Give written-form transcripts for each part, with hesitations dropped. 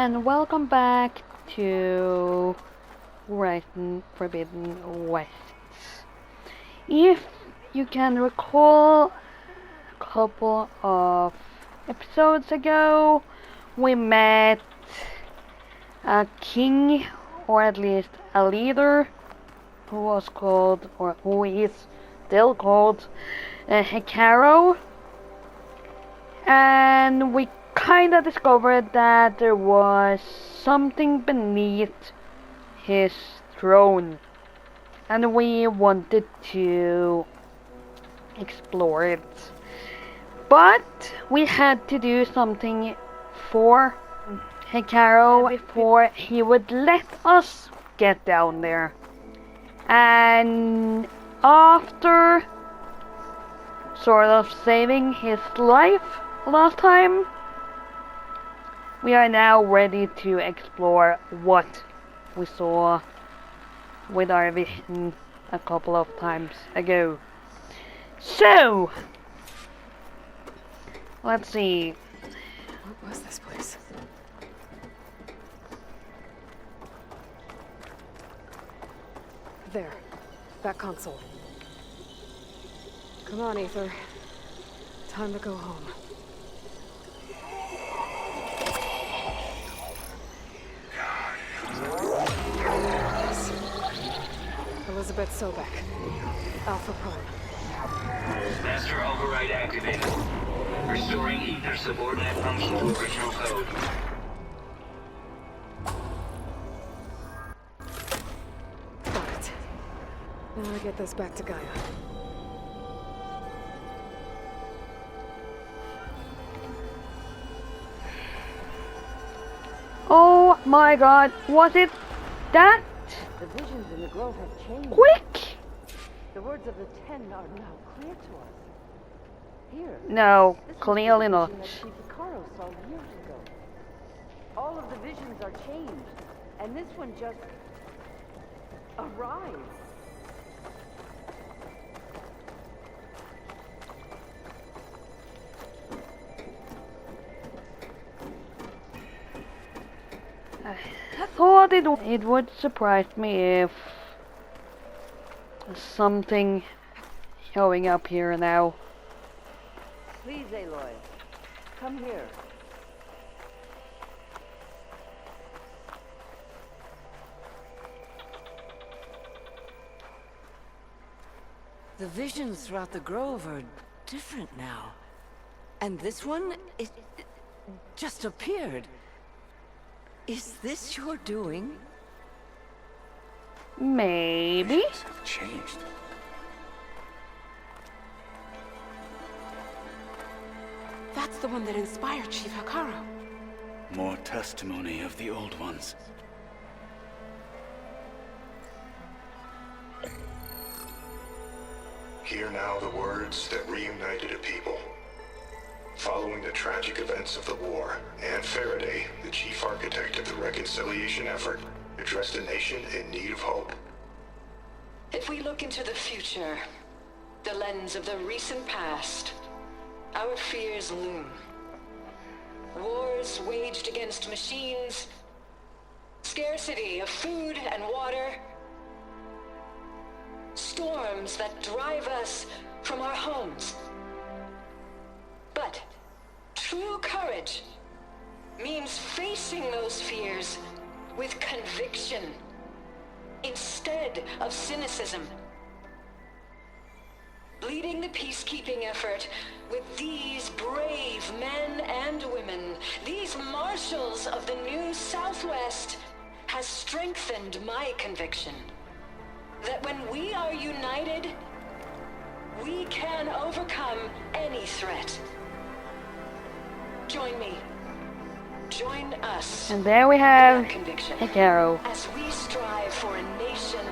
and welcome back to Horizon Forbidden West. If you can recall, a couple of episodes ago, we met a king, or at least a leader, who was called, or who is still called, Hekarro, and we kinda discovered that there was something beneath his throne, and we wanted to explore it. But we had to do something for Hekarro before he would let us get down there. And after sort of saving his life last time, we are now ready to explore what we saw with our vision a couple of times ago. So, let's see. What was this place? There. That console. Come on, Aether. Time to go home. Elizabeth Sobek. Alpha Prime. Master override activated. Restoring ether subordinate function to original code. Got it. Now I get this back to Gaia. Oh my god, was it that The visions in the grove have changed. quick? The words of the Ten are now clear to us. Here. No, This was clearly the not. vision that Chief Hekarro saw years ago. All of the visions are changed, and this one just arrived. I thought it would surprise me if something showing up here now. Please, Aloy, come here. The visions throughout the grove are different now. And this one, it just appeared. Is this your doing? Maybe. Visions have changed. That's the one that inspired Chief Hekarro. More testimony of the old ones. Hear now the words that reunited a people. Following the tragic events of the war, Anne Faraday, the chief architect of the reconciliation effort, addressed a nation in need of hope. If we look into the future, the lens of the recent past, our fears loom. Wars waged against machines, scarcity of food and water, storms that drive us from our homes. But true courage means facing those fears with conviction instead of cynicism. Leading the peacekeeping effort with these brave men and women, these marshals of the new Southwest, has strengthened my conviction that when we are united, we can overcome any threat. Join me. Join us. And there we have in that conviction Hekarro. as we strive for a nation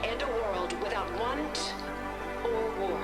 and a world without want or war.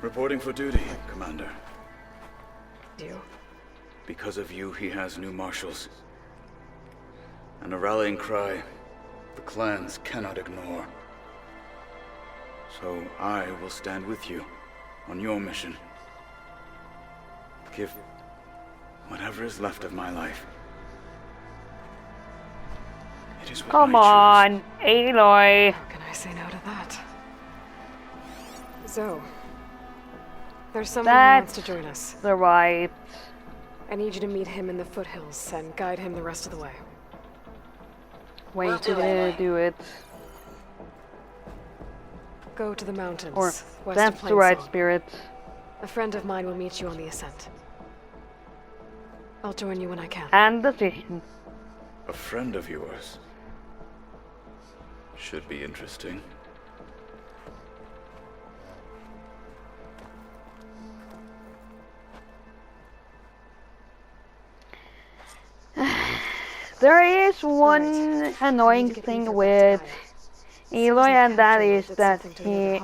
Reporting for duty, Commander. You? Because of you, he has new marshals. And a rallying cry the clans cannot ignore. So I will stand with you on your mission. Give whatever is left of my life. It is what Come I choose. on, Aloy. How can I say no to that? Zoe. There's someone who wants to join us. The right. I need you to meet him in the foothills and guide him the rest of the way. Way We'll do to it. do it. Go to the mountains, Or west of that's the right Plainsong. spirit. A friend of mine will meet you on the ascent. I'll join you when I can. And decision. A friend of yours. Should be interesting. There is one annoying thing with Aloy, and that is that he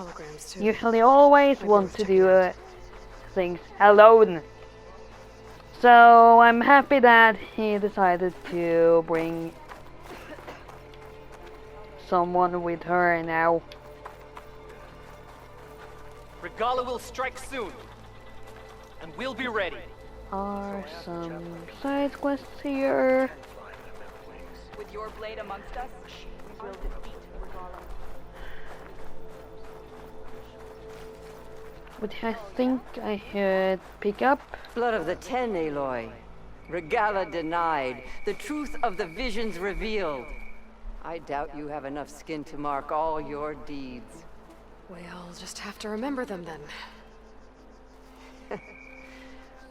usually always wants to do things alone. So I'm happy that he decided to bring someone with her now. Regala will strike soon, and we'll be ready. Are some side quests here? With your blade amongst us, we will defeat Regala. Which I think I should pick up. Blood of the Ten, Aloy. Regala denied. The truth of the visions revealed. I doubt you have enough skin to mark all your deeds. We'll just have to remember them then.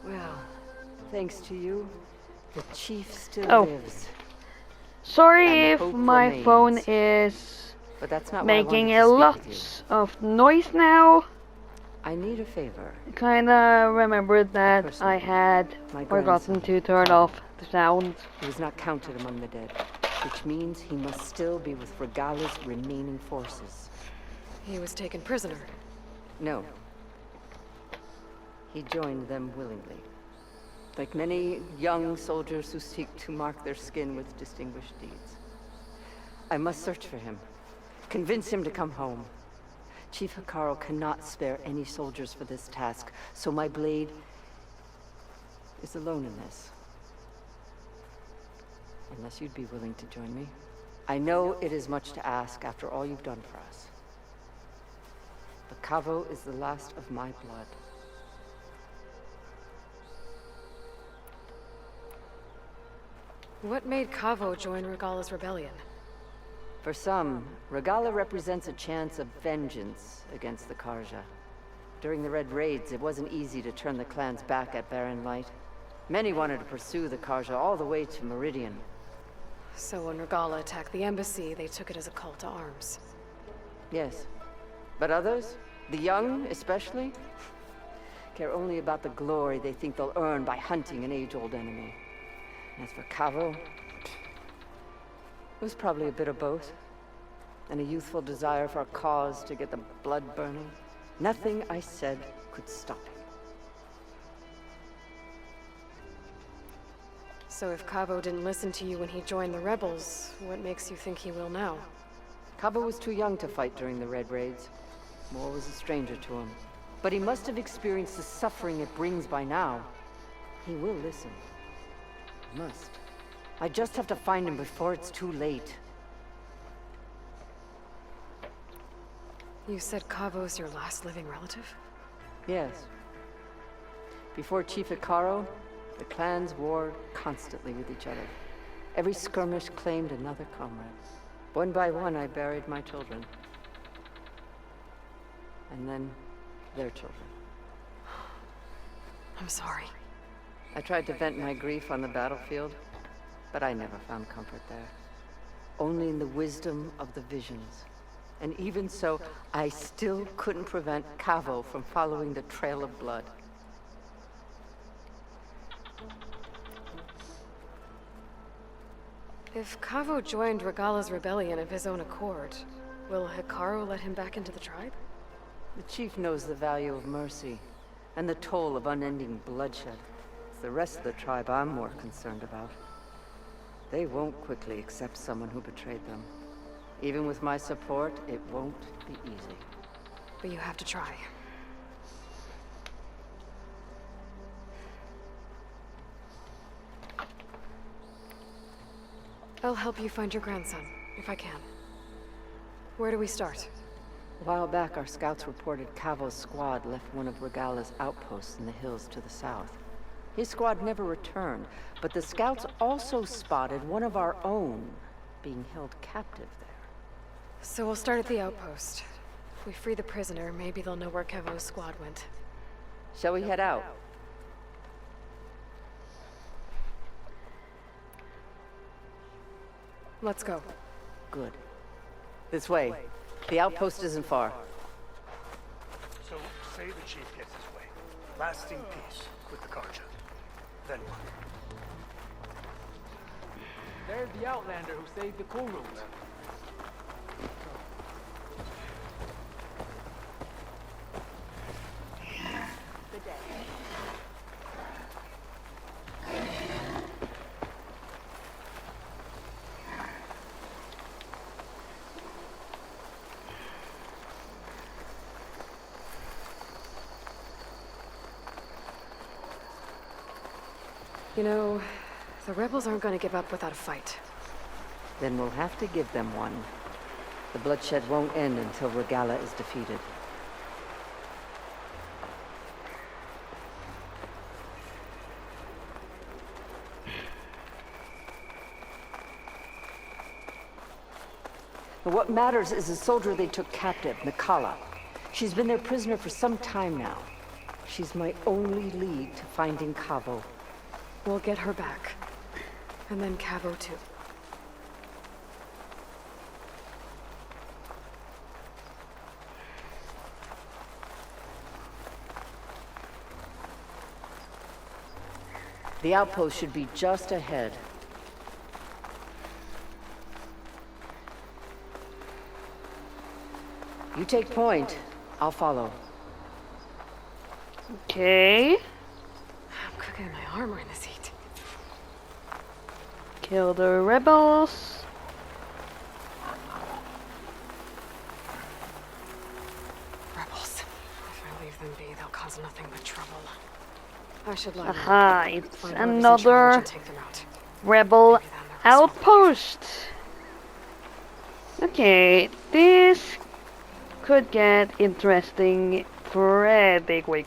Well, thanks to you, the chief still Oh. lives. Sorry And if hope my remains. phone is But that's not why I making wanted a to speak lot with of noise now. you. I need a favor. Kinda remembered that I had My forgotten grandson. to turn off the sound. He was not counted among the dead, which means he must still be with Regala's remaining forces. He was taken prisoner. No. He joined them willingly. Like many young soldiers who seek to mark their skin with distinguished deeds. I must search for him. Convince him to come home. Chief Hikaru cannot spare any soldiers for this task, so my blade is alone in this. Unless you'd be willing to join me. I know it is much to ask after all you've done for us. But Kavo is the last of my blood. What made Kavo join Regala's rebellion? For some, Regala represents a chance of vengeance against the Karja. During the Red Raids, it wasn't easy to turn the clans back at Barren Light. Many wanted to pursue the Karja all the way to Meridian. So when Regala attacked the embassy, they took it as a call to arms. Yes. But others, the young especially, care only about the glory they think they'll earn by hunting an age-old enemy. As for Kavo, it was probably a bit of both. And a youthful desire for a cause to get the blood burning. Nothing I said could stop him. So if Kavo didn't listen to you when he joined the rebels, what makes you think he will now? Kavo was too young to fight during the Red Raids. War was a stranger to him. But he must have experienced the suffering it brings by now. He will listen. Must. I just have to find him before it's too late. You said Kavo's your last living relative? Yes. Before Chief Hikaru, the clans warred constantly with each other. Every skirmish claimed another comrade. One by one, I buried my children. And then, their children. I'm sorry. I tried to vent my grief on the battlefield, but I never found comfort there. Only in the wisdom of the visions. And even so, I still couldn't prevent Kavo from following the trail of blood. If Kavo joined Regala's rebellion of his own accord, will Hikaru let him back into the tribe? The chief knows the value of mercy, and the toll of unending bloodshed. It's the rest of the tribe I'm more concerned about. They won't quickly accept someone who betrayed them. Even with my support, it won't be easy. But you have to try. I'll help you find your grandson, if I can. Where do we start? A while back, our scouts reported Cavo's squad left one of Regala's outposts in the hills to the south. His squad never returned, but the scouts also spotted one of our own being held captive there. So we'll start at the outpost. If we free the prisoner, maybe they'll know where Cavo's squad went. Shall we head out? Let's go. Good. This way. The outpost isn't far. So, say the chief gets his way. Lasting peace with the Karja. Then what? There's the Outlander who saved the Kurums. You know, the rebels aren't going to give up without a fight. Then we'll have to give them one. The bloodshed won't end until Regala is defeated. But what matters is the soldier they took captive, Nikala. She's been their prisoner for some time now. She's my only lead to finding Cavo. We'll get her back. And then Cavo too. The outpost should be just ahead. You take point. I'll follow. Okay. I'm cooking my armor in this heat. Kill the rebels. Rebels. If I leave them be, they'll cause nothing but trouble. I should let Aha, it's find whoever's in charge another and take them out. rebel Maybe then they're responsible. outpost. Okay, this could get interesting pretty quick.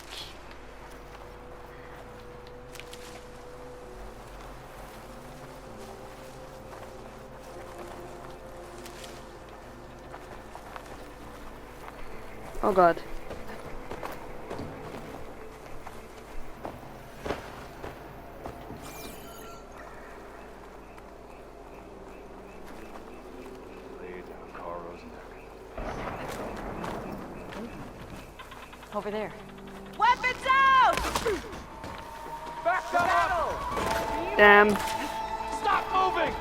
Oh god. Over there. Weapons out! Back them up! Damn. Stop moving!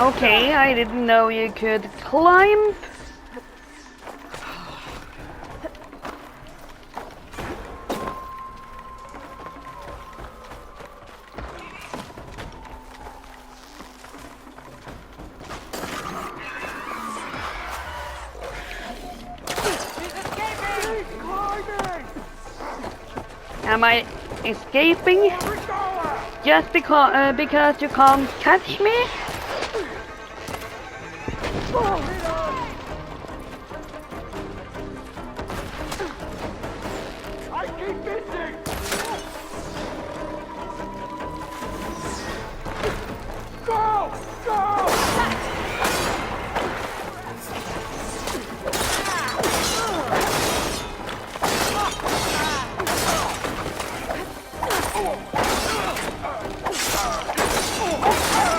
Okay, I didn't know you could climb. Am I escaping just because you can't catch me? I keep missing! Go! Go!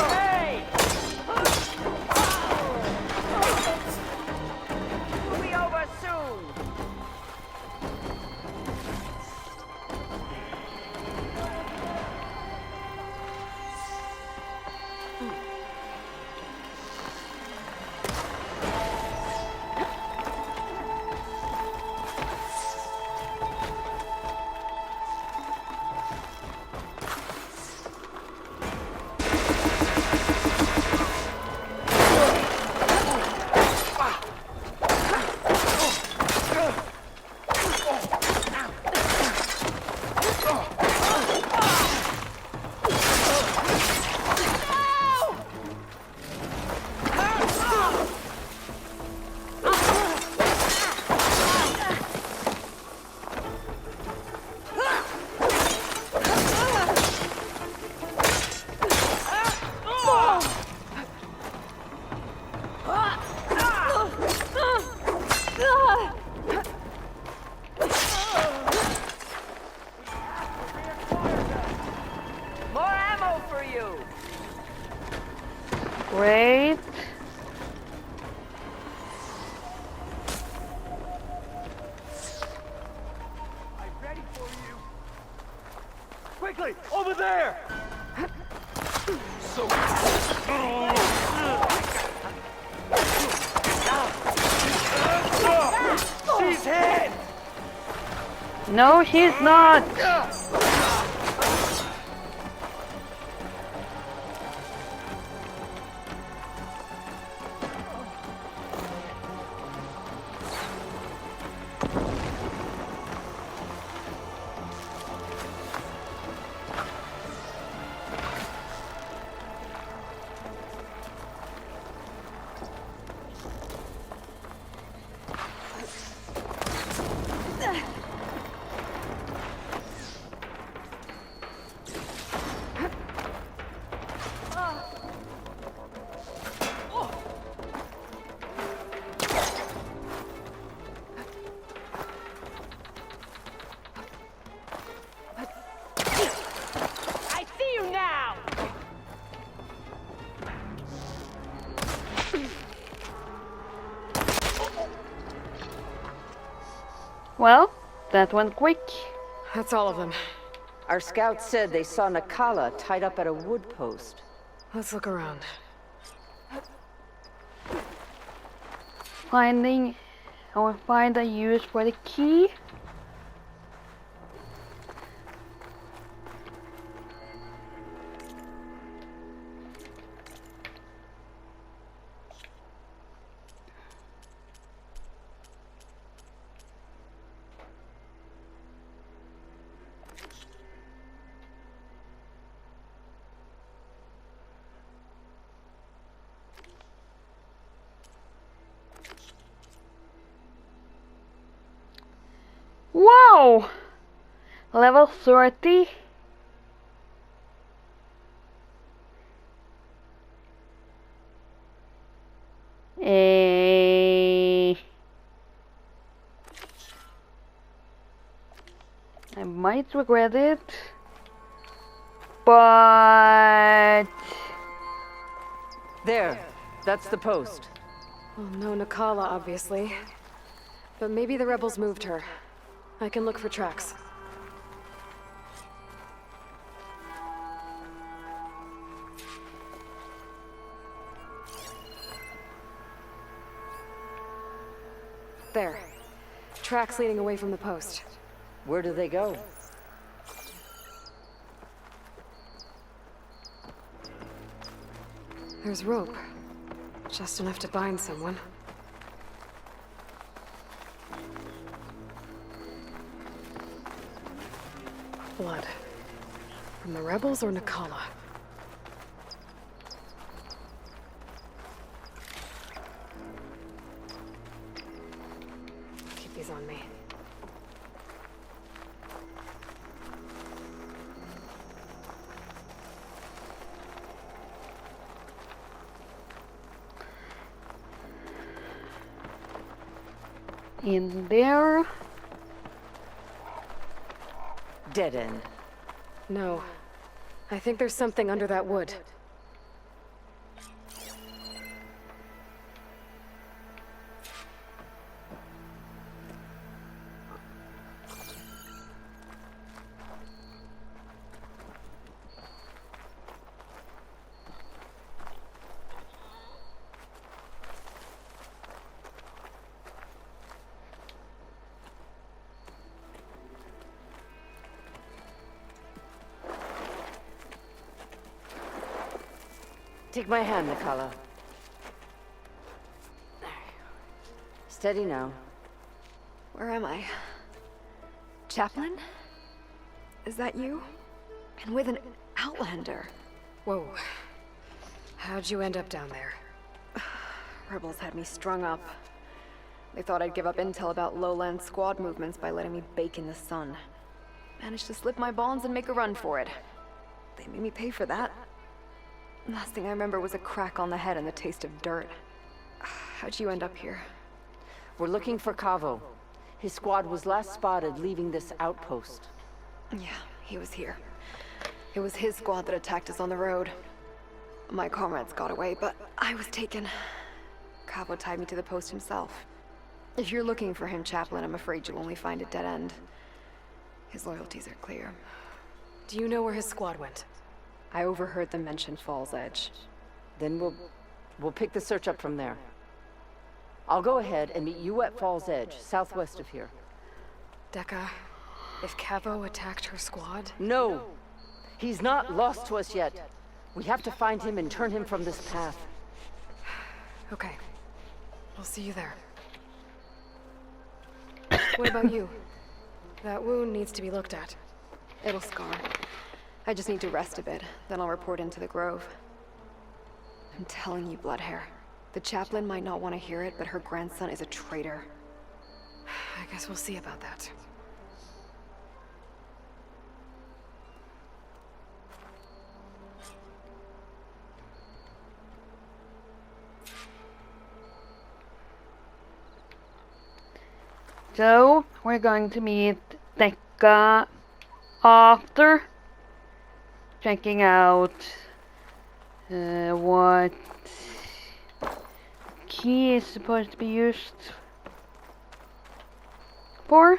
Hey! We'll be over soon. More ammo for you. Great. I'm ready for you. Quickly, over there! So... She's hit! No, she's not. I see you now. Well, that went quick. That's all of them. Our scouts said they saw Nakala tied up at a wood post. Let's look around. Find a use for the key. Wow! Level 30. I might regret it, but... There, that's the post. Well, no Nakala, obviously. But maybe the rebels moved her. I can look for tracks. There. Tracks leading away from the post. Where do they go? There's rope. Just enough to bind someone. Blood. From the rebels or Nakala? Keep these on me. In there. Dead end. No. I think there's something under that wood. Take my hand, Nakala. Steady now. Where am I? Chaplain? Is that you? And with an Outlander. Whoa. How'd you end up down there? Rebels had me strung up. They thought I'd give up intel about lowland squad movements by letting me bake in the sun. Managed to slip my bonds and make a run for it. They made me pay for that. Last thing I remember was a crack on the head and the taste of dirt. How'd you end up here? We're looking for Cavo. His squad was last spotted leaving this outpost. Yeah, he was here. It was his squad that attacked us on the road. My comrades got away, but I was taken. Cavo tied me to the post himself. If you're looking for him, Chaplain, I'm afraid you'll only find a dead end. His loyalties are clear. Do you know where his squad went? I overheard them mention Fall's Edge. Then we'll pick the search up from there. I'll go ahead and meet you at Fall's Edge, southwest of here. Dekka, if Cavo attacked her squad? No! He's not lost to us yet. We have to find him and turn him from this path. Okay. I'll see you there. What about you? That wound needs to be looked at. It'll scar. I just need to rest a bit, then I'll report into the Grove. I'm telling you, Bloodhair. The chaplain might not want to hear it, but her grandson is a traitor. I guess we'll see about that. So, we're going to meet Dekka after checking out what key is supposed to be used for.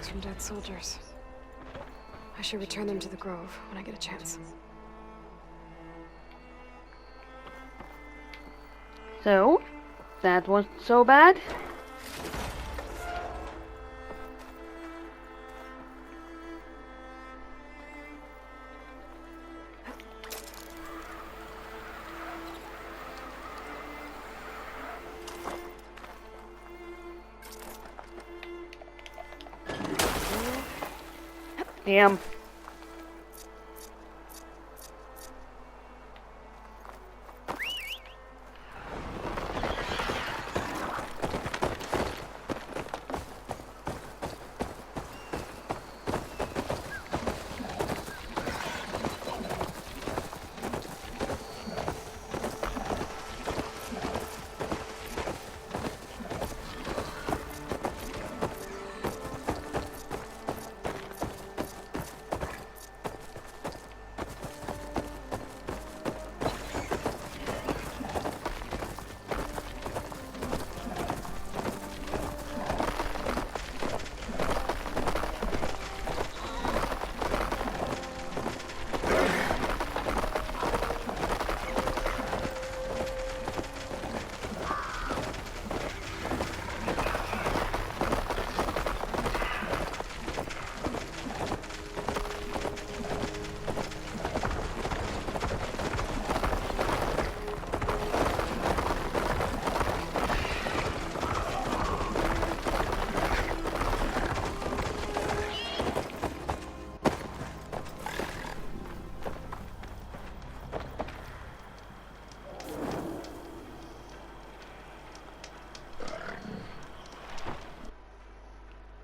From dead soldiers. I should return them to the Grove when I get a chance. So, that wasn't so bad. Damn.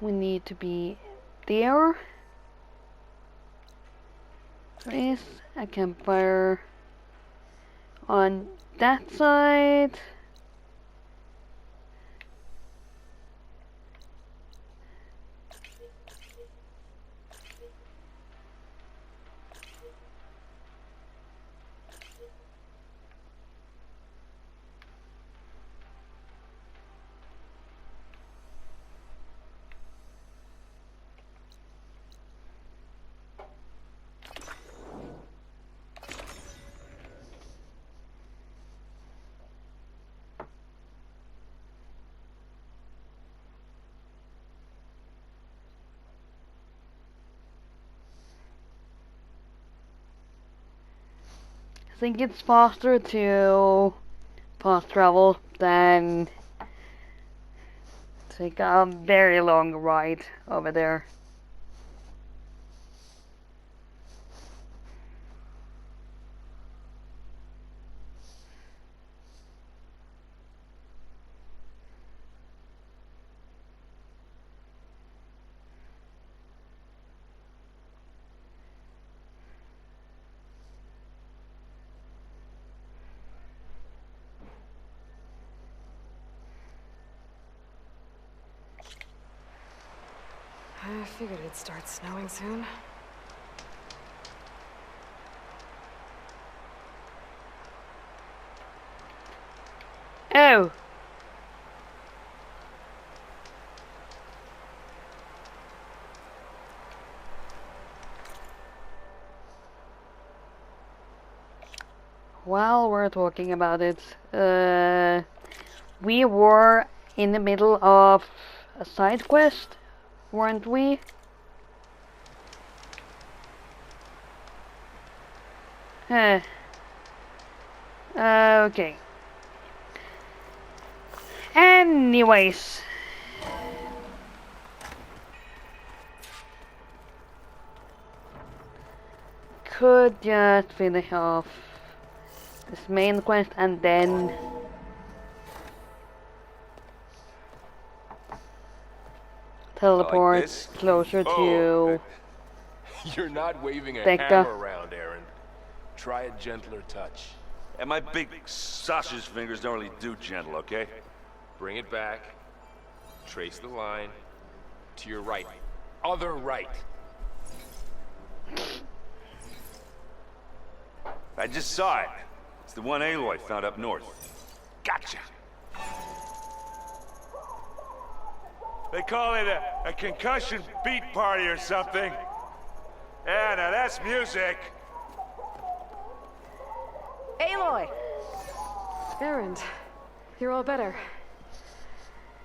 we need to be there. There is a campfire on that side. I think it's faster to fast travel than take a very long ride over there. I figured it'd start snowing soon. Oh! While we're talking about it, we were in the middle of a side quest, weren't we? Huh. Okay. Anyways. Could just finish off this main quest and then teleport closer to You're not waving a Becca. hammer around, Aaron. Try a gentler touch. And my big sausage fingers don't really do gentle, okay? Bring it back. Trace the line. To your right. Other right. I just saw it. It's the one Aloy found up north. Gotcha. They call it a concussion beat party or something. Yeah, now that's music. Aloy! Erend, you're all better.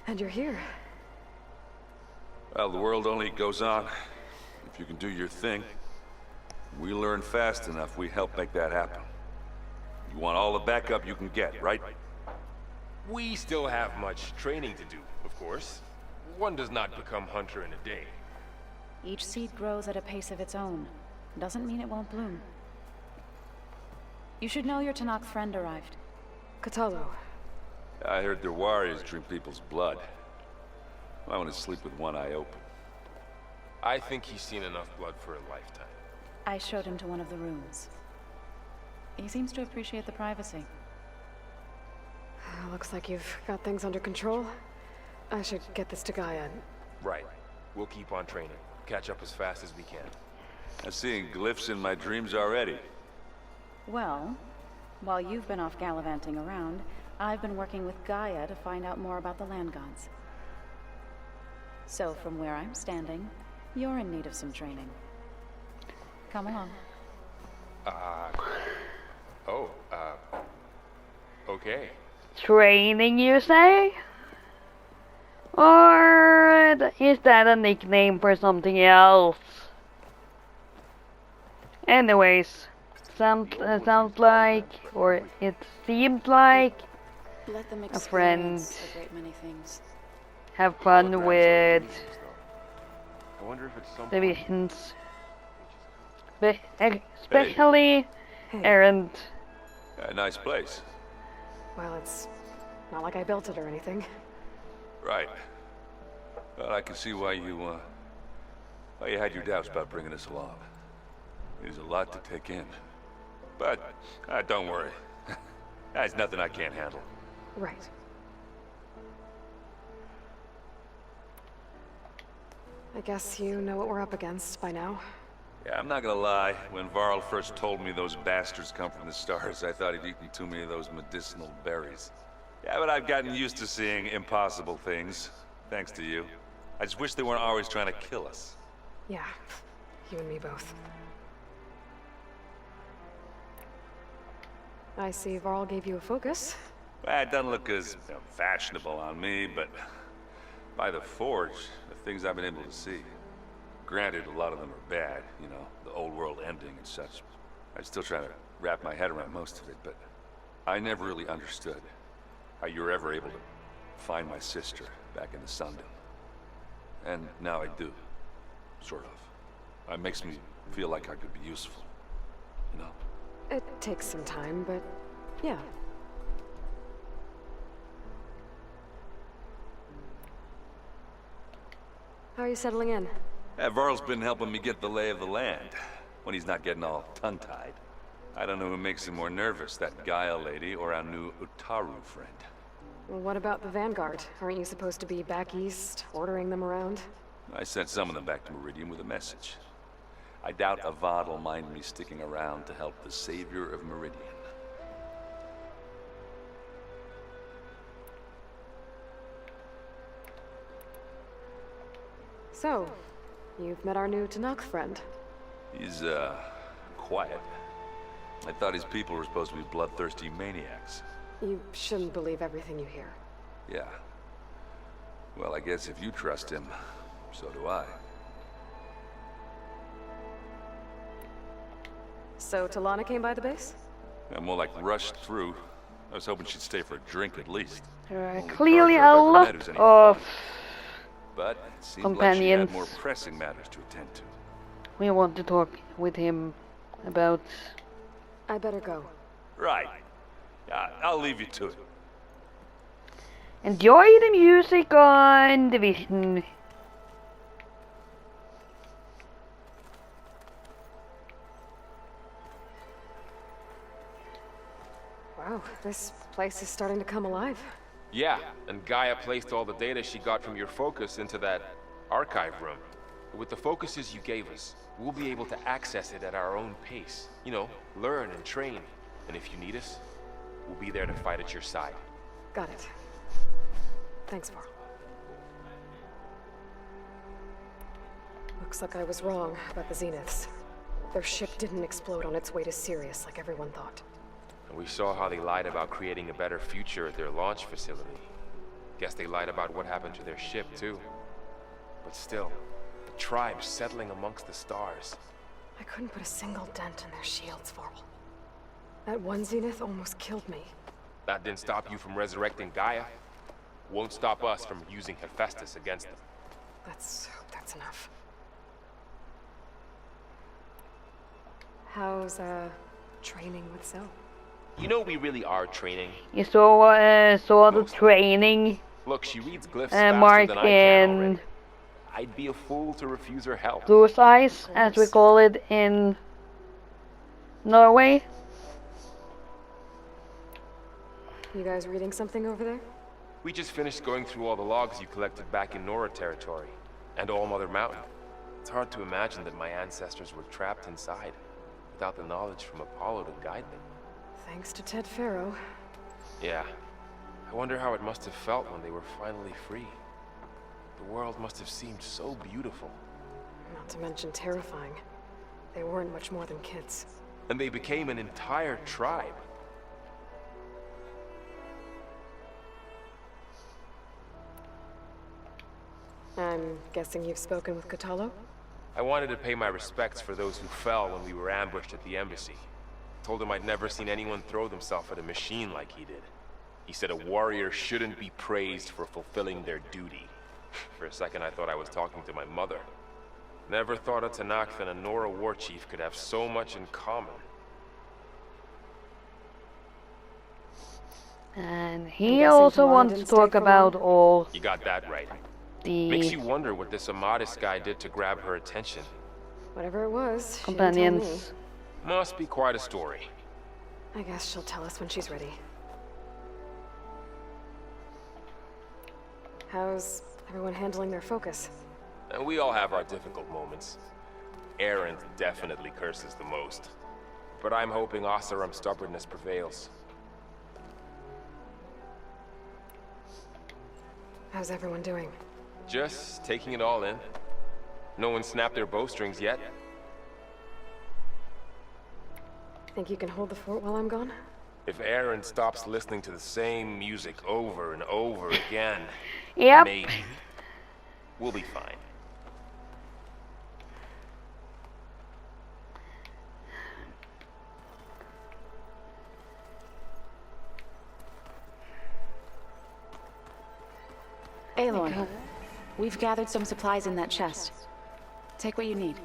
And you're here. Well, the world only goes on if you can do your thing. We learn fast enough, we help make that happen. You want all the backup you can get, right? We still have much training to do, of course. One does not become hunter in a day. Each seed grows at a pace of its own. Doesn't mean it won't bloom. You should know your Tanakh friend arrived. Cthulhu. I heard their warriors drink people's blood. I want to sleep with one eye open. I think he's seen enough blood for a lifetime. I showed him to one of the rooms. He seems to appreciate the privacy. Looks like you've got things under control. I should get this to Gaia. Right. We'll keep on training. Catch up as fast as we can. I'm seeing glyphs in my dreams already. Well, while you've been off gallivanting around, I've been working with Gaia to find out more about the land gods. So from where I'm standing, you're in need of some training. Come along. Okay. Training, you say? Or is that a nickname for something else? Anyways, sounds like, or it seems like, Let them a friend. experience a great many things. Have fun with I wonder if it's some the hints. Especially Erend. A nice place. Well, it's not like I built it or anything. Right. But I can see why you had your doubts about bringing us along. It is a lot to take in. But, don't worry. That's nothing I can't handle. Right. I guess you know what we're up against by now. Yeah, I'm not gonna lie. When Varl first told me those bastards come from the stars, I thought he'd eaten too many of those medicinal berries. Yeah, but I've gotten used to seeing impossible things, thanks to you. I just wish they weren't always trying to kill us. Yeah, you and me both. I see Varl gave you a focus. Well, it doesn't look as fashionable on me, but by the Forge, the things I've been able to see. Granted, a lot of them are bad, you know, the old world ending and such. I'm still trying to wrap my head around most of it, but I never really understood how you were ever able to find my sister back in the Sundom. And now I do, sort of. It makes me feel like I could be useful, you know? It takes some time, but yeah. How are you settling in? Varl's been helping me get the lay of the land, when he's not getting all tongue-tied. I don't know who makes him more nervous, that Gaia lady or our new Utaru friend. Well, what about the Vanguard? Aren't you supposed to be back east, ordering them around? I sent some of them back to Meridian with a message. I doubt Avad will mind me sticking around to help the savior of Meridian. So, you've met our new Tanakh friend. He's, quiet. I thought his people were supposed to be bloodthirsty maniacs. You shouldn't believe everything you hear. Yeah. Well, I guess if you trust him, so do I. So, Talana came by the base? I'm more like rushed through. I was hoping she'd stay for a drink at least. There are clearly a lot of but it seemed companions. like she had more pressing matters to attend to. We want to talk with him about... I better go. Right. I'll leave you to it. Enjoy the music on Division. Wow, this place is starting to come alive. Yeah, and Gaia placed all the data she got from your focus into that archive room. With the focuses you gave us, we'll be able to access it at our own pace. You know, learn and train. And if you need us, we'll be there to fight at your side. Got it. Thanks, Varl. Looks like I was wrong about the Zeniths. Their ship didn't explode on its way to Sirius like everyone thought. And we saw how they lied about creating a better future at their launch facility. Guess they lied about what happened to their ship, too. But still, the tribe settling amongst the stars. I couldn't put a single dent in their shields, Varl. That one Zenith almost killed me. That didn't stop you from resurrecting Gaia. Won't stop us from using Hephaestus against them. That's enough. How's, training with Zoe? You know we really are training. You saw the training. Look, she reads glyphs faster mark than I can in already. I'd be a fool to refuse her help. Those eyes, as we call it in Norway. You guys reading something over there? We just finished going through all the logs you collected back in Nora territory, and All Mother Mountain. It's hard to imagine that my ancestors were trapped inside, without the knowledge from Apollo to guide them. Thanks to Ted Faro. Yeah. I wonder how it must have felt when they were finally free. The world must have seemed so beautiful. Not to mention terrifying. They weren't much more than kids. And they became an entire tribe. I'm guessing you've spoken with Katalo? I wanted to pay my respects for those who fell when we were ambushed at the embassy. Told him I'd never seen anyone throw themselves at a machine like he did. He said a warrior shouldn't be praised for fulfilling their duty. For a second I thought I was talking to my mother. Never thought a Tanakh and a Nora war chief could have so much in common. And he also wants to talk about all... You got that right. Makes the you wonder what this Amatis guy did to grab her attention. Whatever it was, she didn't tell me. companions. Must be quite a story. I guess she'll tell us when she's ready. How's everyone handling their focus? And we all have our difficult moments. Erend definitely curses the most. But I'm hoping Oseram's stubbornness prevails. How's everyone doing? Just taking it all in. No one snapped their bowstrings yet. Think you can hold the fort while I'm gone? If Erend stops listening to the same music over and over again, Yep. maybe. We'll be fine. Aloy, we've gathered some supplies in that chest. Take what you need.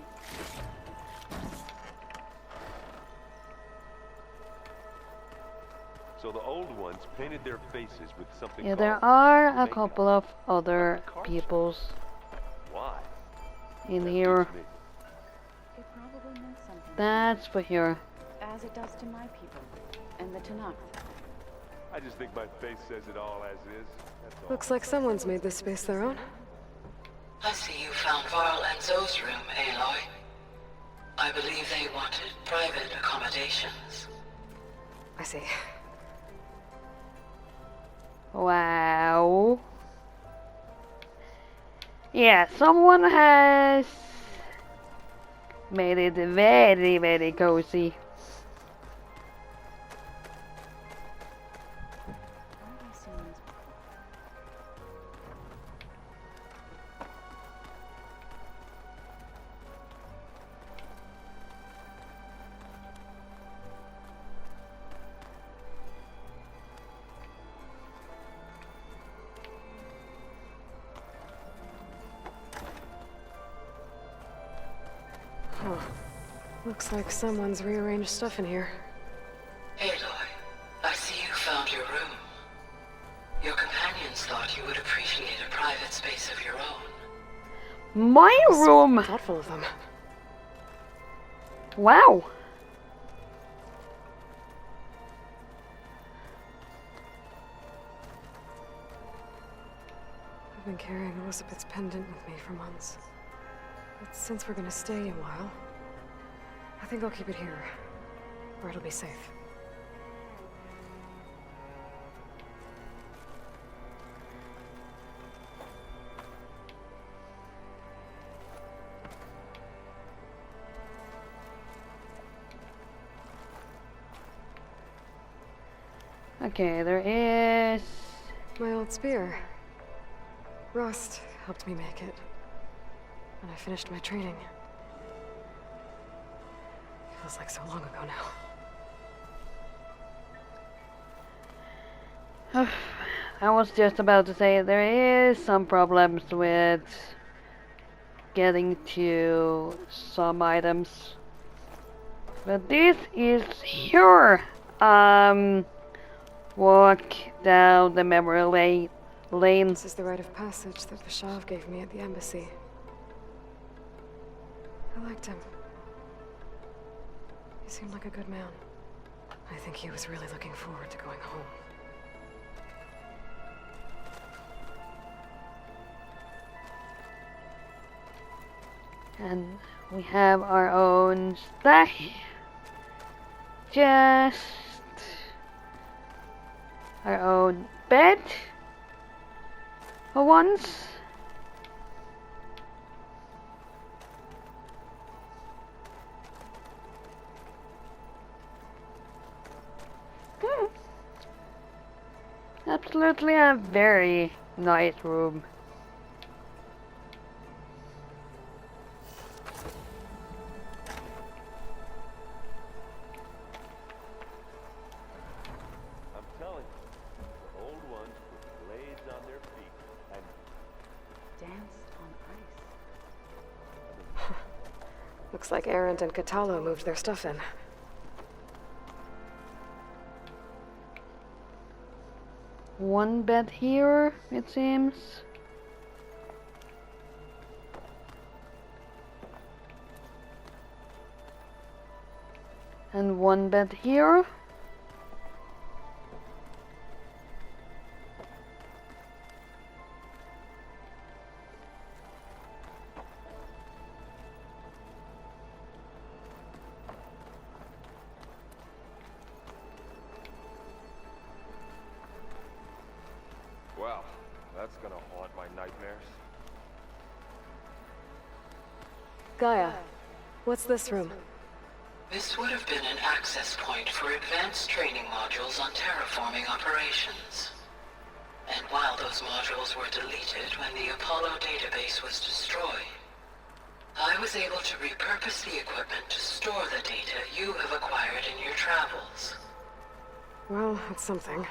So the old ones painted their faces with something Yeah, there called are a makeup. couple of other peoples Why? in That here. beats me. It probably meant something. That's for here. As it does to my people, and the Tanakh. I just think my face says it all as is. That's all. Looks like someone's made this space their own. I see you found Varl and Zoe's room, Aloy. I believe they wanted private accommodations. I see. Wow. Yeah, someone has made it very, very cozy. Where have I seen this before? Huh. Looks like someone's rearranged stuff in here. Aloy, I see you found your room. Your companions thought you would appreciate a private space of your own. My room! Thoughtful of them. Wow. I've been carrying Elizabeth's pendant with me for months. But since we're gonna stay a while, I think I'll keep it here, where it'll be safe. Okay, there is... My old spear. Rust helped me make it. When I finished my training. Feels like so long ago now. I was just about to say there is some problems with getting to some items. But this is your walk down the memory lane. This is the rite of passage that Visage gave me at the embassy. I liked him. He seemed like a good man. I think he was really looking forward to going home. And we have our own stash. Just our own bed for once. Absolutely a very nice room. I'm telling you, the old ones put blades on their feet and Danced on ice. Looks like Erend and Katalo moved their stuff in. One bed here, it seems. And one bed here. Well, that's gonna haunt my nightmares. Gaia, what's this room? This would have been an access point for advanced training modules on terraforming operations. And while those modules were deleted when the Apollo database was destroyed, I was able to repurpose the equipment to store the data you have acquired in your travels. Well, that's something.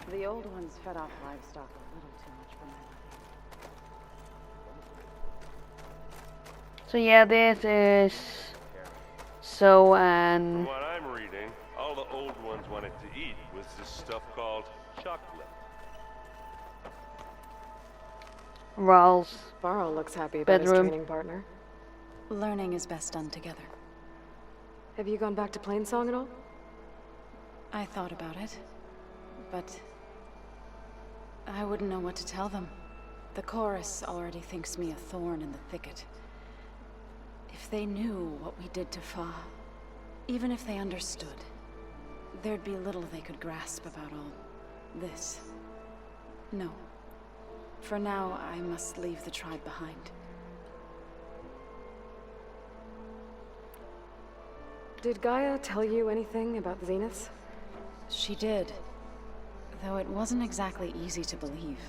The old ones fed off livestock a little too much for my liking. So yeah, this is so From what I'm reading, all the old ones wanted to eat was this stuff called chocolate. Ralph's Varl looks happy about his bedroom. training partner. Learning is best done together. Have you gone back to Plainsong at all? I thought about it, but I wouldn't know what to tell them. The chorus already thinks me a thorn in the thicket. If they knew what we did to Fa, even if they understood, there'd be little they could grasp about all this. No. For now, I must leave the tribe behind. Did Gaia tell you anything about the Zeniths? She did. Though it wasn't exactly easy to believe.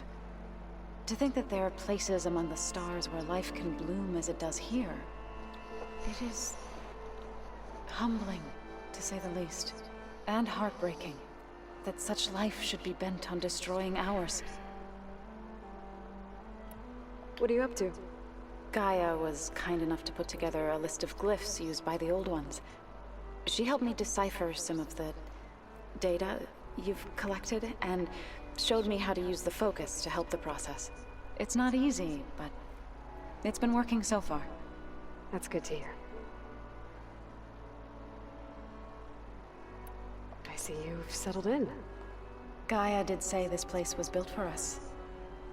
To think that there are places among the stars where life can bloom as it does here. It is humbling, to say the least. And heartbreaking. That such life should be bent on destroying ours. What are you up to? Gaia was kind enough to put together a list of glyphs used by the old ones. She helped me decipher some of the data you've collected, and showed me how to use the focus to help the process. It's not easy, but it's been working so far. That's good to hear. I see you've settled in. Gaia did say this place was built for us,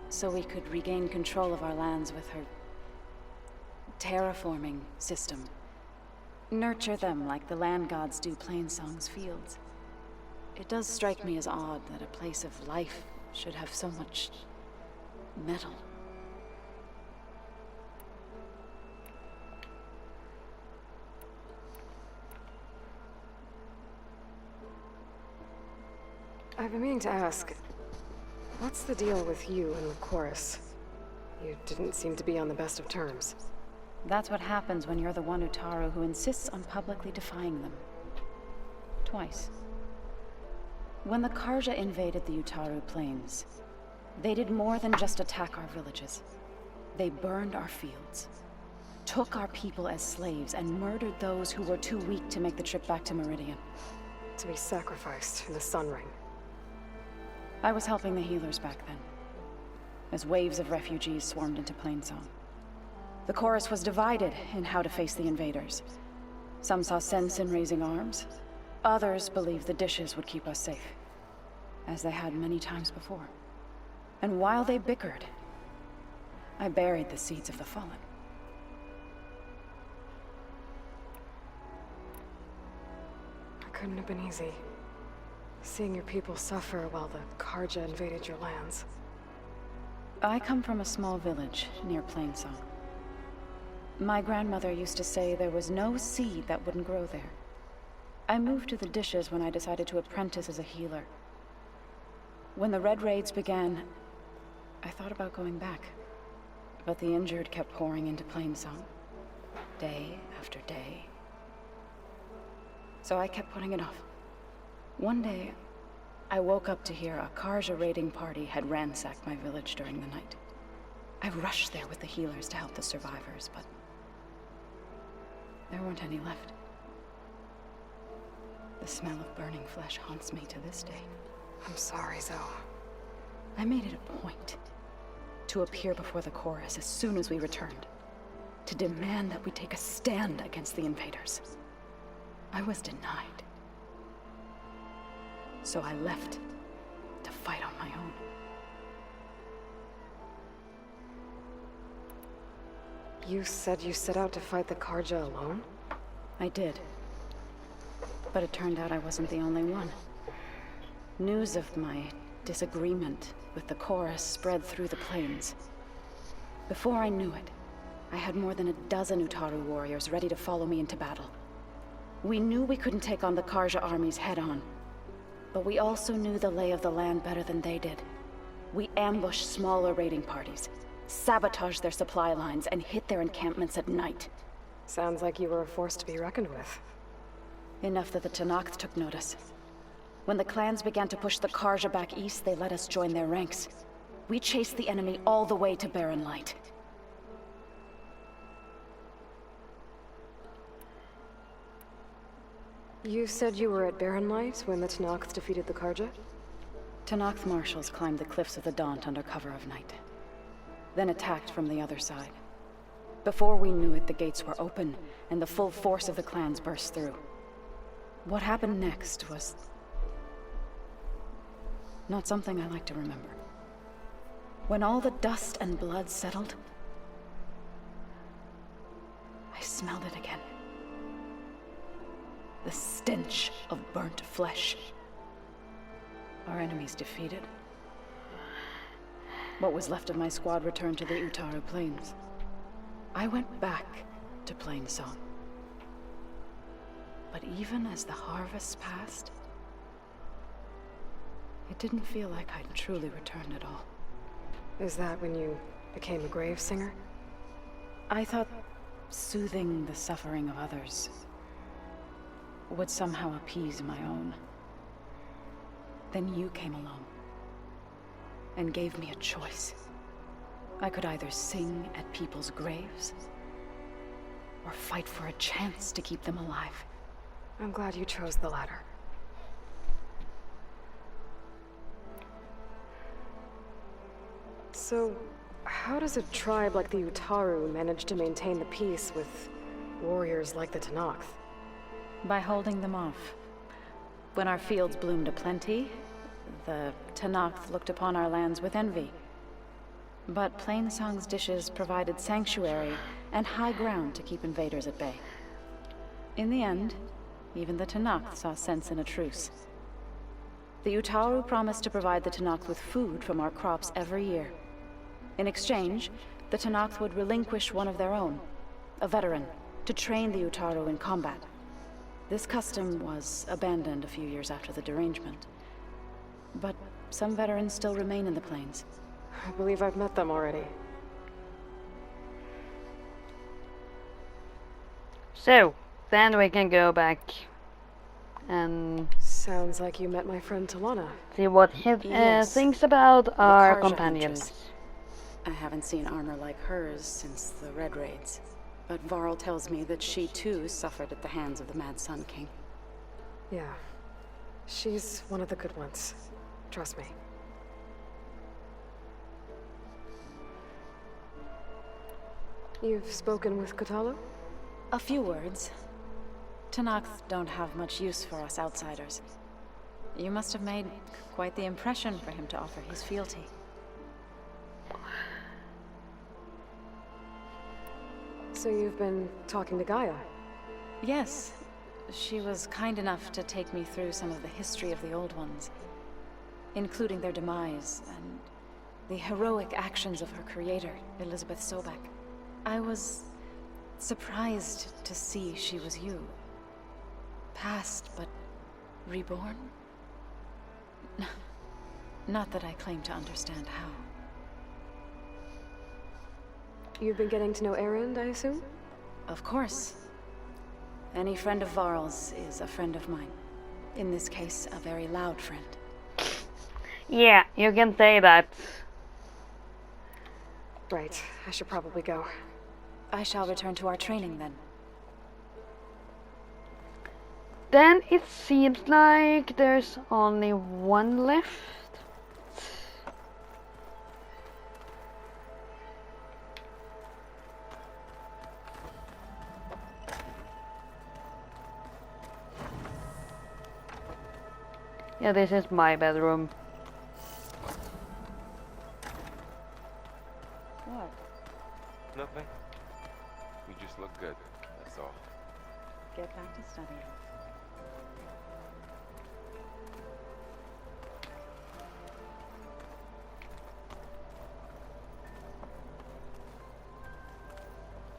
so we could regain control of our lands with her terraforming system. Nurture them like the land gods do Plainsong's fields. It does strike me as odd that a place of life should have so much metal. I've been meaning to ask, what's the deal with you and the chorus? You didn't seem to be on the best of terms. That's what happens when you're the one Utaru who insists on publicly defying them. Twice. When the Karja invaded the Utaru plains, they did more than just attack our villages. They burned our fields, took our people as slaves, and murdered those who were too weak to make the trip back to Meridian. To be sacrificed in the Sun Ring. I was helping the healers back then, as waves of refugees swarmed into Plainsong. The chorus was divided in how to face the invaders. Some saw sense in raising arms. Others believed the dishes would keep us safe, as they had many times before. And while they bickered, I buried the seeds of the fallen. It couldn't have been easy. Seeing your people suffer while the Karja invaded your lands. I come from a small village near Plainsong. My grandmother used to say there was no seed that wouldn't grow there. I moved to the dishes when I decided to apprentice as a healer. When the Red Raids began, I thought about going back. But the injured kept pouring into Plainsong, day after day. So I kept putting it off. One day, I woke up to hear a Karja raiding party had ransacked my village during the night. I rushed there with the healers to help the survivors, but there weren't any left. The smell of burning flesh haunts me to this day. I'm sorry, Zoe. I made it a point to appear before the chorus as soon as we returned. to demand that we take a stand against the invaders. I was denied. So I left to fight on my own. You said you set out to fight the Karja alone? I did. But it turned out I wasn't the only one. News of my disagreement with the chorus spread through the plains. Before I knew it, I had more than a dozen Utaru warriors ready to follow me into battle. We knew we couldn't take on the Karja armies head-on, but we also knew the lay of the land better than they did. We ambushed smaller raiding parties, sabotaged their supply lines, and hit their encampments at night. Sounds like you were a force to be reckoned with. Enough that the Tenakth took notice. When the clans began to push the Karja back east, they let us join their ranks. We chased the enemy all the way to Barren Light. You said you were at Barren Light when the Tenakth defeated the Karja? Tenakth marshals climbed the cliffs of the Daunt under cover of night, then attacked from the other side. Before we knew it, the gates were open, and the full force of the clans burst through. What happened next was not something I like to remember. When all the dust and blood settled, I smelled it again. The stench of burnt flesh. Our enemies defeated. What was left of my squad returned to the Utaru Plains. I went back to Plainsong. But even as the harvest passed, it didn't feel like I'd truly returned at all. Is that when you became a grave singer? I thought soothing the suffering of others would somehow appease my own. Then you came along and gave me a choice. I could either sing at people's graves or fight for a chance to keep them alive. I'm glad you chose the latter. So, how does a tribe like the Utaru manage to maintain the peace with warriors like the Tenakth? By holding them off. When our fields bloomed aplenty, the Tenakth looked upon our lands with envy. But Plainsong's dishes provided sanctuary and high ground to keep invaders at bay. In the end, even the Tenakth saw sense in a truce. The Utaru promised to provide the Tenakth with food from our crops every year. In exchange, the Tenakth would relinquish one of their own, a veteran, to train the Utaru in combat. This custom was abandoned a few years after the derangement. But some veterans still remain in the plains. I believe I've met them already. So, then we can go back and Sounds like you met my friend Talana. see what he Yes. thinks about our Karja companions. huntress. I haven't seen armor like hers since the Red Raids. But Varl tells me that she too suffered at the hands of the Mad Sun King. Yeah. She's one of the good ones. Trust me. You've spoken with Kotallo? A few words. Tenakth don't have much use for us outsiders. You must have made quite the impression for him to offer his fealty. So you've been talking to Gaia? Yes. She was kind enough to take me through some of the history of the Old Ones, including their demise and the heroic actions of her creator, Elizabeth Sobek. I was surprised to see she was you. Past, but reborn? Not that I claim to understand how. You've been getting to know Erend, I assume? Of course. Any friend of Varl's is a friend of mine. In this case, a very loud friend. Yeah, you can say that. Right, I should probably go. I shall return to our training then. Then it seems like there's only one left. Yeah, this is my bedroom. What? Nothing. You just look good, that's all. Get back to studying.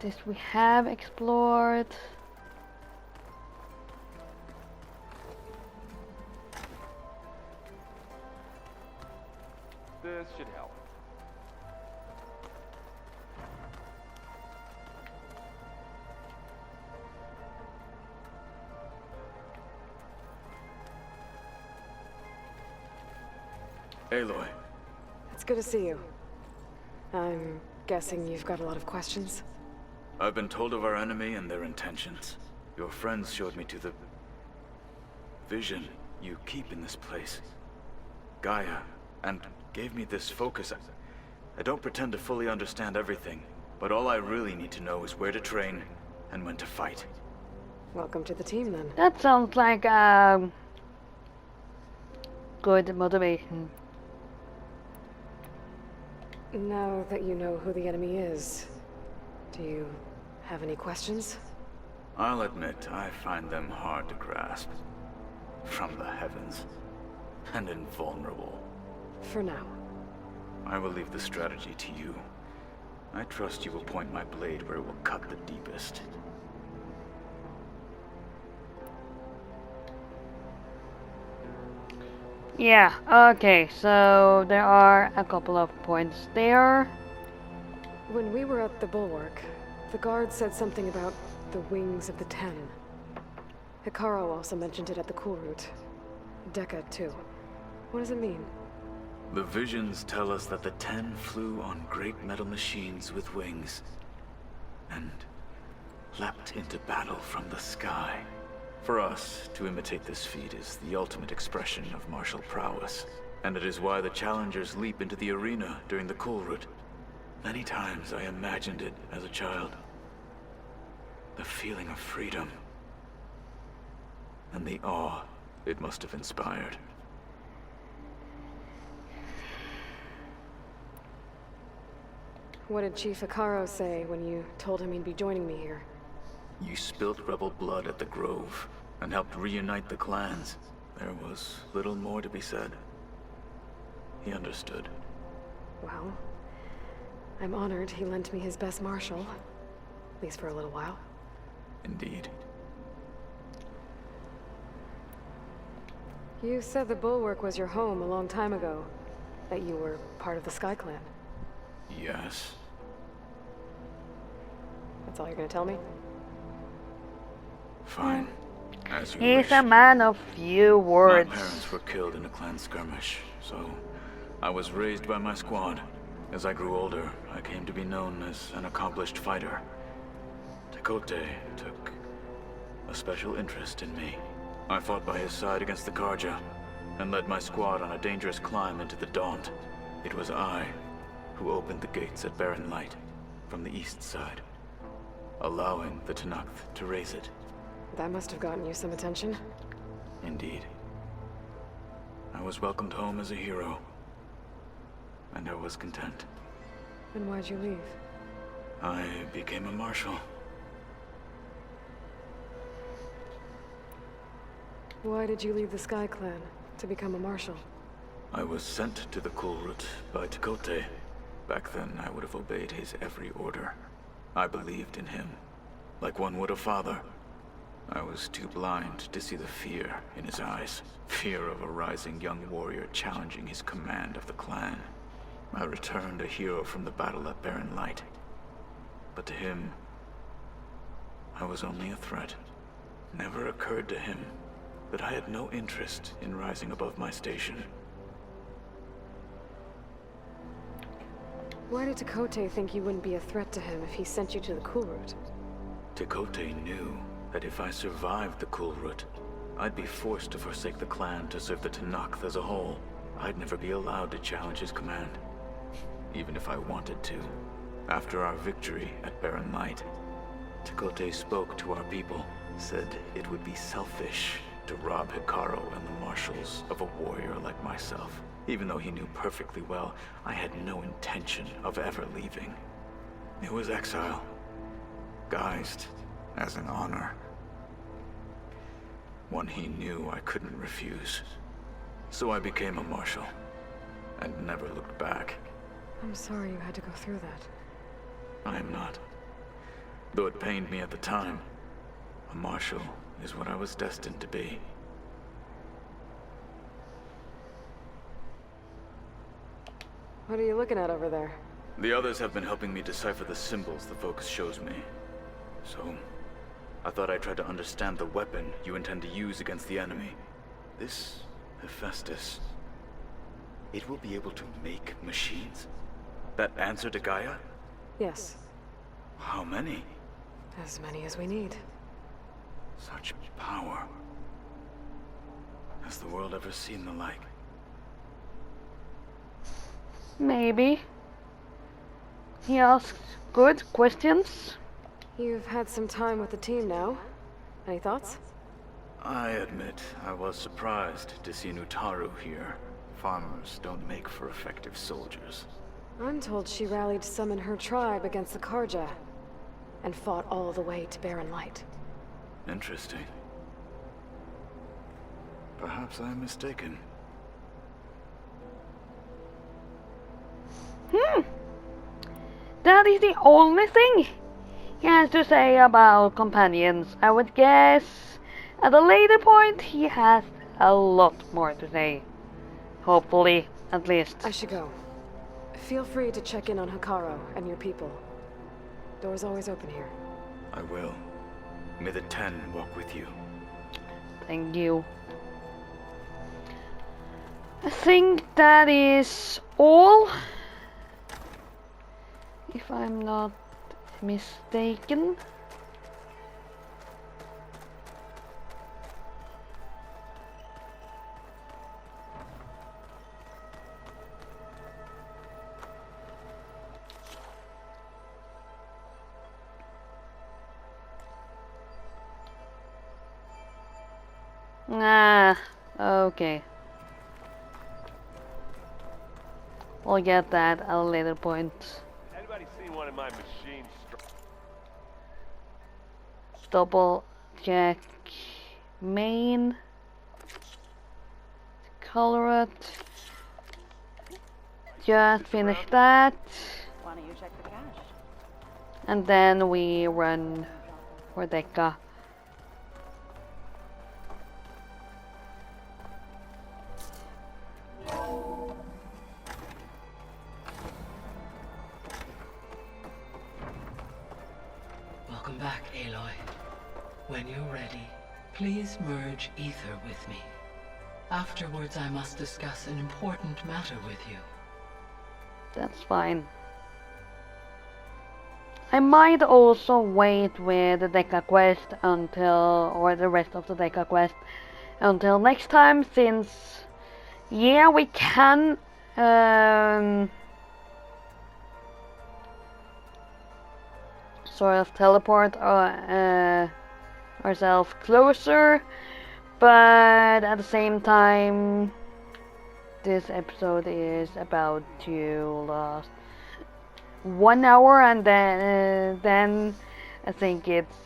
This we have explored. This should help. Aloy. It's good to see you. I'm guessing you've got a lot of questions? I've been told of our enemy and their intentions. Your friends showed me to the vision you keep in this place, Gaia, and gave me this focus. I don't pretend to fully understand everything, but all I really need to know is where to train and when to fight. Welcome to the team, then. That sounds like good motivation. Now that you know who the enemy is, do you have any questions? I'll admit, I find them hard to grasp. From the heavens. And invulnerable. For now. I will leave the strategy to you. I trust you will point my blade where it will cut the deepest. Yeah, okay, so there are a couple of points there. When we were at the Bulwark, the guard said something about the wings of the Ten. Hikaru also mentioned it at the Cool Route. Dekka, too. What does it mean? The visions tell us that the Ten flew on great metal machines with wings, and leapt into battle from the sky. For us, to imitate this feat is the ultimate expression of martial prowess, and it is why the challengers leap into the arena during the Cool Route. Many times I imagined it as a child. The feeling of freedom, and the awe it must have inspired. What did Chief Hikaru say when you told him he'd be joining me here? You spilt rebel blood at the Grove, and helped reunite the clans. There was little more to be said. He understood. Well, I'm honored he lent me his best martial. At least for a little while. Indeed. You said the Bulwark was your home a long time ago. That you were part of the Sky Clan. Yes. That's all you're gonna tell me? Fine. As you He's wish. a man of few words. My parents were killed in a clan skirmish, so I was raised by my squad. As I grew older, I came to be known as an accomplished fighter. Tekote took a special interest in me. I fought by his side against the Karja, and led my squad on a dangerous climb into the Daunt. It was I who opened the gates at Barren Light from the east side, allowing the Tenakth to raise it. That must have gotten you some attention. Indeed. I was welcomed home as a hero, and I was content. Then why'd you leave? I became a marshal. Why did you leave the Sky Clan to become a marshal? I was sent to the Cool Route by Tekote. Back then, I would have obeyed his every order. I believed in him, like one would a father. I was too blind to see the fear in his eyes. Fear of a rising young warrior challenging his command of the clan. I returned a hero from the battle at Barren Light. But to him, I was only a threat. Never occurred to him that I had no interest in rising above my station. Why did Tekote think you wouldn't be a threat to him if he sent you to the Cool Route? Tekote knew that if I survived the Cool Route, I'd be forced to forsake the clan to serve the Tenakth as a whole. I'd never be allowed to challenge his command, even if I wanted to. After our victory at Barren Light, Tekote spoke to our people, said it would be selfish to rob Hikaru and the marshals of a warrior like myself, even though he knew perfectly well I had no intention of ever leaving. It was exile, guised as an honor. One he knew I couldn't refuse. So I became a marshal, and never looked back. I'm sorry you had to go through that. I am not. Though it pained me at the time, a marshal is what I was destined to be. What are you looking at over there? The others have been helping me decipher the symbols the Focus shows me. So, I thought I'd try to understand the weapon you intend to use against the enemy. This Hephaestus, it will be able to make machines? That answer to Gaia? Yes. How many? As many as we need. Such power. Has the world ever seen the like? Maybe. He asked good questions. You've had some time with the team now. Any thoughts? I admit, I was surprised to see Nutaru here. Farmers don't make for effective soldiers. I'm told she rallied some in her tribe against the Karja, and fought all the way to Barren Light. Interesting. Perhaps I'm mistaken. That is the only thing he has to say about companions. I would guess at a later point he has a lot more to say. Hopefully, at least. I should go. Feel free to check in on Hikaru and your people. Door's always open here. I will. May the 10 walk with you. Thank you. I think that is all. If I'm not mistaken. Ah, okay. We'll get that at a later point. Anybody seen one of my machines? Double check main. Color it. Just finish that. Why don't you check the cache? And then we run for Deca. Welcome back, Aloy. When you're ready, please merge ether with me. Afterwards, I must discuss an important matter with you. That's fine. I might also wait with the Deca quest until, or the rest of the Deca quest, until next time, since, yeah, we can, sort of teleport ourselves closer, but at the same time, this episode is about to last 1 hour, and then I think it's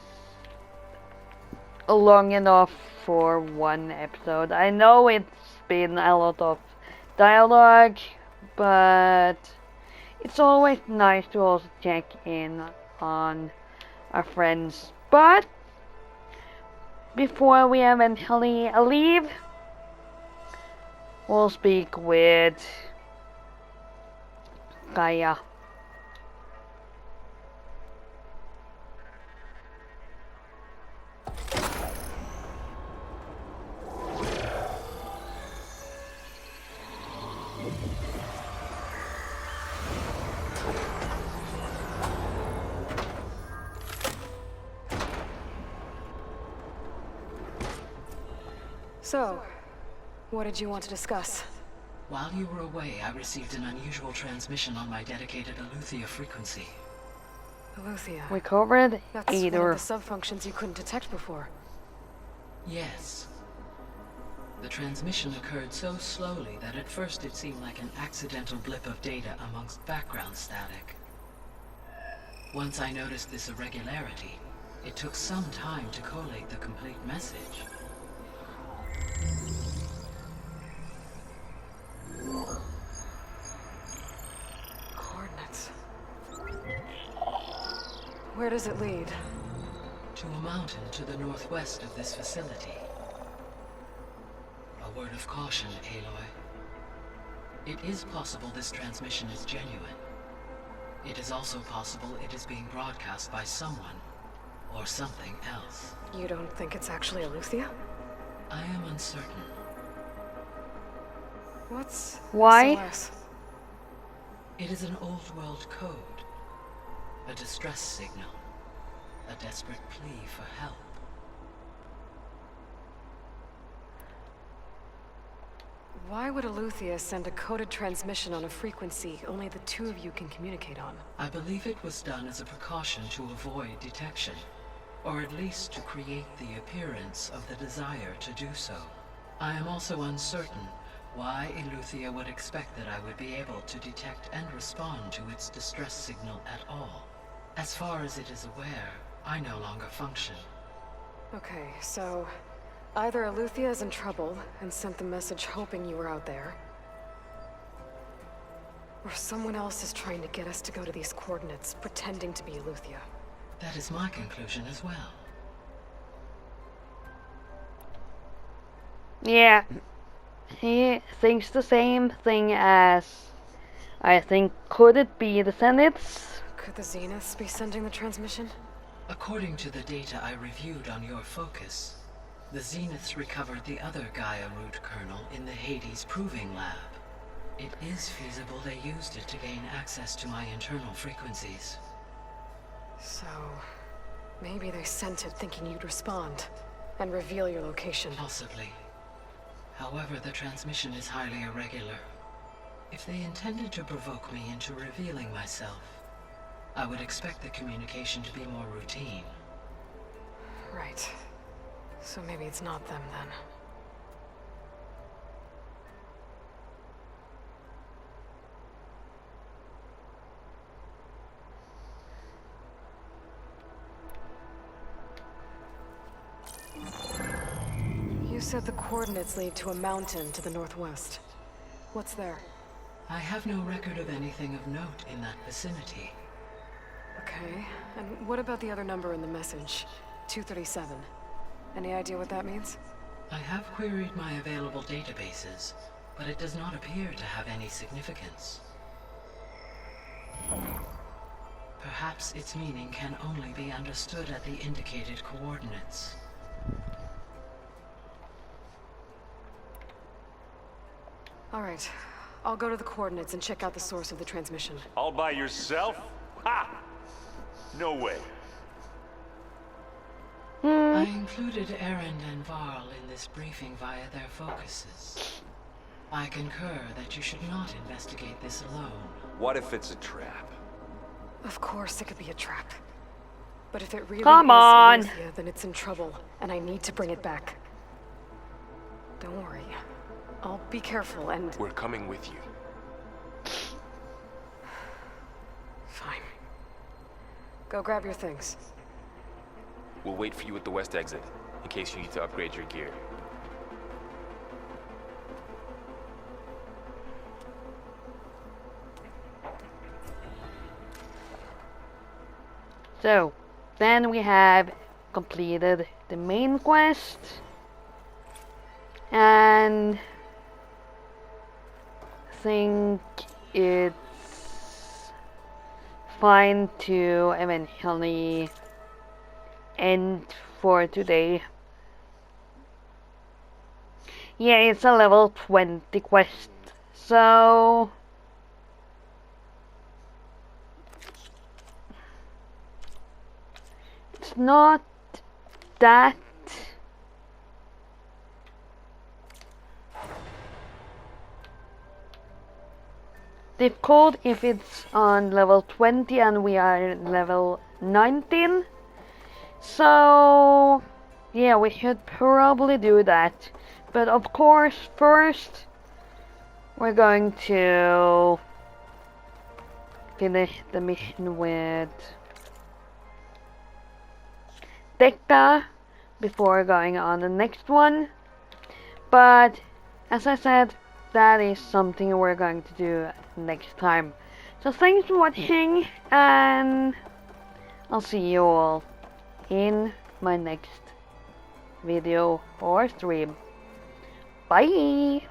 long enough for one episode. I know it's been a lot of dialogue, but it's always nice to also check in on our friends. But before we eventually leave, we'll speak with Gaia. So, what did you want to discuss? While you were away, I received an unusual transmission on my dedicated Aletheia frequency. Aletheia. We covered That's either. one of the subfunctions you couldn't detect before. Yes. The transmission occurred so slowly that at first it seemed like an accidental blip of data amongst background static. Once I noticed this irregularity, it took some time to collate the complete message. Coordinates. Where does it lead? To a mountain to the northwest of this facility. A word of caution, Aloy. It is possible this transmission is genuine. It is also possible it is being broadcast by someone, or something else. You don't think it's actually Aletheia? I am uncertain. What's Why? SOS? It is an old world code. A distress signal. A desperate plea for help. Why would Aletheia send a coded transmission on a frequency only the two of you can communicate on? I believe it was done as a precaution to avoid detection, or at least to create the appearance of the desire to do so. I am also uncertain why Aletheia would expect that I would be able to detect and respond to its distress signal at all. As far as it is aware, I no longer function. Okay, so either Aletheia is in trouble and sent the message hoping you were out there, or someone else is trying to get us to go to these coordinates, pretending to be Aletheia. That is my conclusion as well. Yeah. He thinks the same thing as I think. Could it be the Zeniths? Could the Zeniths be sending the transmission? According to the data I reviewed on your focus, the Zeniths recovered the other Gaia root kernel in the Hades Proving Lab. It is feasible they used it to gain access to my internal frequencies. So, maybe they sent it thinking you'd respond and reveal your location. Possibly. However, the transmission is highly irregular. If they intended to provoke me into revealing myself, I would expect the communication to be more routine. Right. So maybe it's not them then. You said the coordinates lead to a mountain to the northwest. What's there? I have no record of anything of note in that vicinity. Okay, and what about the other number in the message? 237. Any idea what that means? I have queried my available databases, but it does not appear to have any significance. Perhaps its meaning can only be understood at the indicated coordinates. All right, I'll go to the coordinates and check out the source of the transmission. All by yourself? Ha! No way. I included Erend and Varl in this briefing via their focuses. I concur that you should not investigate this alone. What if it's a trap? Of course it could be a trap. But if it really Come is on. Aletheia, then it's in trouble, and I need to bring it back. Don't worry. I'll be careful and... We're coming with you. Fine. Go grab your things. We'll wait for you at the west exit, in case you need to upgrade your gear. So, then we have completed the main quest. And I think it's fine to eventually end for today. Yeah, it's a level 20 quest, so it's not that difficult if it's on level 20 and we are level 19. So yeah, we should probably do that. But of course, first we're going to finish the mission with Dekka before going on the next one. But as I said, that is something we're going to do next time. So thanks for watching, and I'll see you all in my next video or stream. Bye!